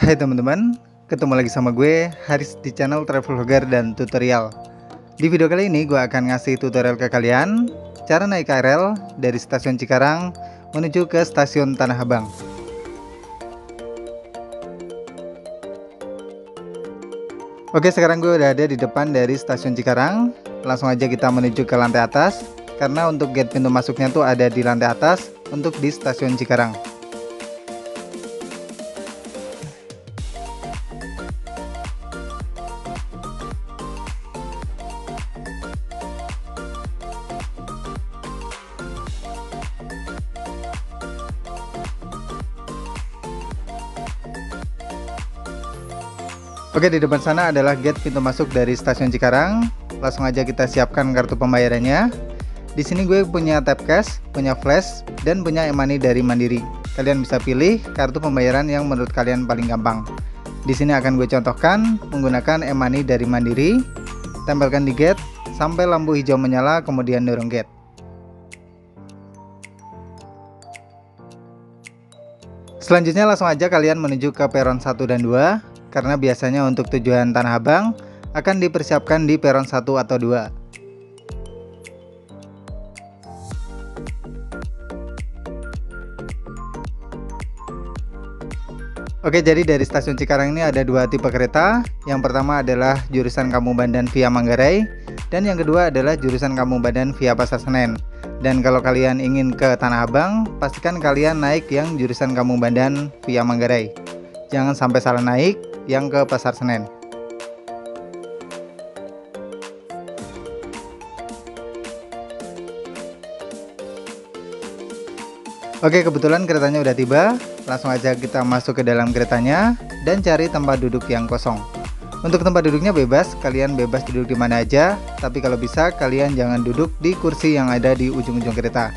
Hai teman-teman, ketemu lagi sama gue Haris di channel Travel Vlogger dan Tutorial. Di video kali ini gue akan ngasih tutorial ke kalian cara naik KRL dari stasiun Cikarang menuju ke stasiun Tanah Abang. Oke, sekarang gue udah ada di depan dari stasiun Cikarang. Langsung aja kita menuju ke lantai atas, karena untuk gate pintu masuknya tuh ada di lantai atas untuk di stasiun Cikarang. Oke, di depan sana adalah gate pintu masuk dari stasiun Cikarang. Langsung aja kita siapkan kartu pembayarannya. Di sini gue punya tap cash, punya flash, dan punya e-money dari Mandiri. Kalian bisa pilih kartu pembayaran yang menurut kalian paling gampang. Di sini akan gue contohkan menggunakan e-money dari Mandiri. Tempelkan di gate sampai lampu hijau menyala, kemudian dorong gate. Selanjutnya langsung aja kalian menuju ke peron 1 dan 2, karena biasanya untuk tujuan Tanah Abang akan dipersiapkan di peron 1 atau 2. Oke, jadi dari stasiun Cikarang ini ada dua tipe kereta. Yang pertama adalah jurusan Kampung Bandan via Manggarai, dan yang kedua adalah jurusan Kampung Bandan via Pasar Senen. Dan kalau kalian ingin ke Tanah Abang, pastikan kalian naik yang jurusan Kampung Bandan via Manggarai. Jangan sampai salah naik yang ke Pasar Senen. Oke, kebetulan keretanya udah tiba. Langsung aja kita masuk ke dalam keretanya dan cari tempat duduk yang kosong. Untuk tempat duduknya bebas, kalian bebas duduk di mana aja, tapi kalau bisa kalian jangan duduk di kursi yang ada di ujung-ujung kereta,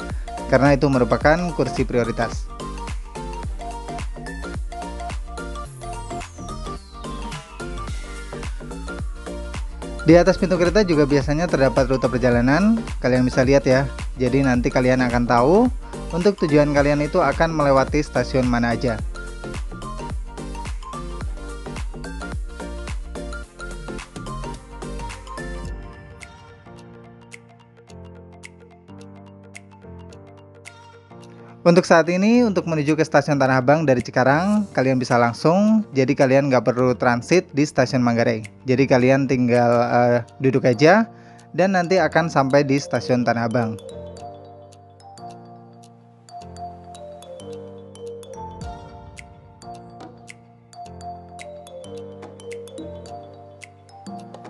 karena itu merupakan kursi prioritas. Di atas pintu kereta juga biasanya terdapat rute perjalanan, kalian bisa lihat ya. Jadi nanti kalian akan tahu untuk tujuan kalian itu akan melewati stasiun mana aja. Untuk saat ini, untuk menuju ke stasiun Tanah Abang dari Cikarang, kalian bisa langsung, jadi kalian nggak perlu transit di stasiun Manggarai. Jadi kalian tinggal duduk aja, dan nanti akan sampai di stasiun Tanah Abang.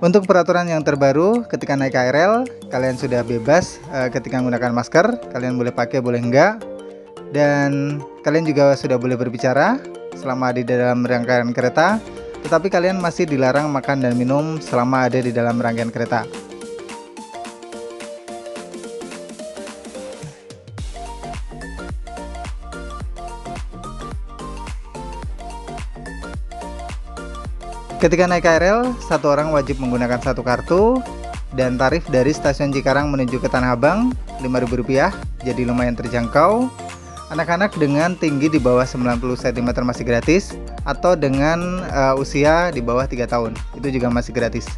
Untuk peraturan yang terbaru, ketika naik KRL, kalian sudah bebas ketika menggunakan masker, kalian boleh pakai, boleh enggak. Dan kalian juga sudah boleh berbicara selama di dalam rangkaian kereta, tetapi kalian masih dilarang makan dan minum selama ada di dalam rangkaian kereta. Ketika naik KRL, satu orang wajib menggunakan satu kartu, dan tarif dari stasiun Cikarang menuju ke Tanah Abang Rp5.000, jadi lumayan terjangkau. Anak-anak dengan tinggi di bawah 90 cm masih gratis, atau dengan usia di bawah 3 tahun, itu juga masih gratis.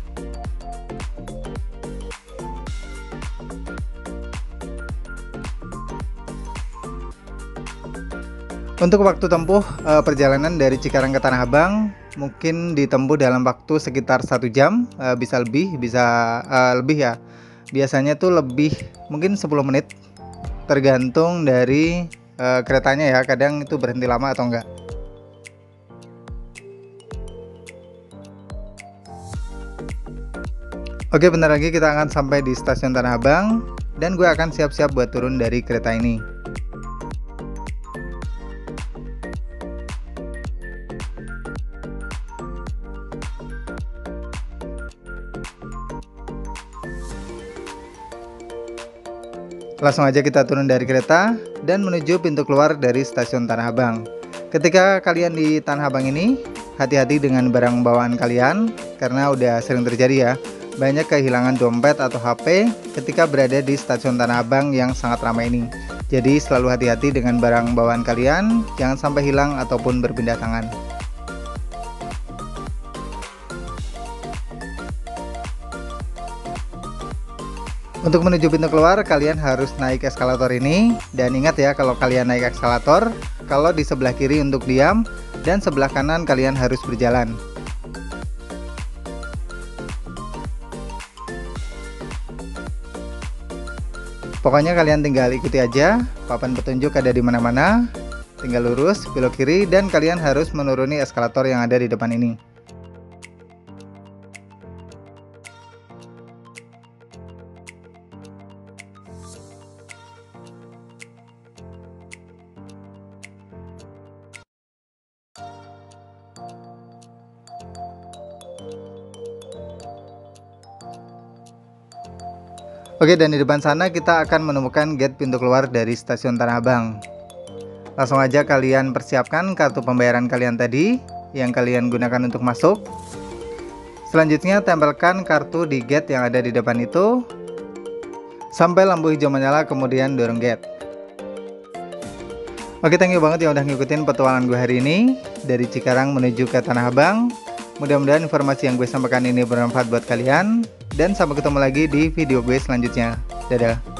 Untuk waktu tempuh perjalanan dari Cikarang ke Tanah Abang mungkin ditempuh dalam waktu sekitar 1 jam, bisa lebih, bisa lebih ya. Biasanya tuh lebih, mungkin 10 menit, tergantung dari keretanya ya, kadang itu berhenti lama atau enggak. Oke, bentar lagi kita akan sampai di stasiun Tanah Abang, dan gue akan siap-siap buat turun dari kereta ini. Langsung aja kita turun dari kereta dan menuju pintu keluar dari stasiun Tanah Abang. Ketika kalian di Tanah Abang ini, hati-hati dengan barang bawaan kalian, karena udah sering terjadi ya, banyak kehilangan dompet atau HP ketika berada di stasiun Tanah Abang yang sangat ramai ini. Jadi selalu hati-hati dengan barang bawaan kalian, jangan sampai hilang ataupun berpindah tangan. Untuk menuju pintu keluar, kalian harus naik eskalator ini. Dan ingat ya, kalau kalian naik eskalator, kalau di sebelah kiri untuk diam, dan sebelah kanan kalian harus berjalan. Pokoknya kalian tinggal ikuti aja, papan petunjuk ada di mana-mana, tinggal lurus, belok kiri, dan kalian harus menuruni eskalator yang ada di depan ini. Oke, dan di depan sana kita akan menemukan gate pintu keluar dari stasiun Tanah Abang. Langsung aja kalian persiapkan kartu pembayaran kalian tadi yang kalian gunakan untuk masuk. Selanjutnya tempelkan kartu di gate yang ada di depan itu sampai lampu hijau menyala, kemudian dorong gate. Oke, thank you banget yang udah ngikutin petualangan gue hari ini dari Cikarang menuju ke Tanah Abang. Mudah-mudahan informasi yang gue sampaikan ini bermanfaat buat kalian. Dan sampai ketemu lagi di video gue selanjutnya. Dadah.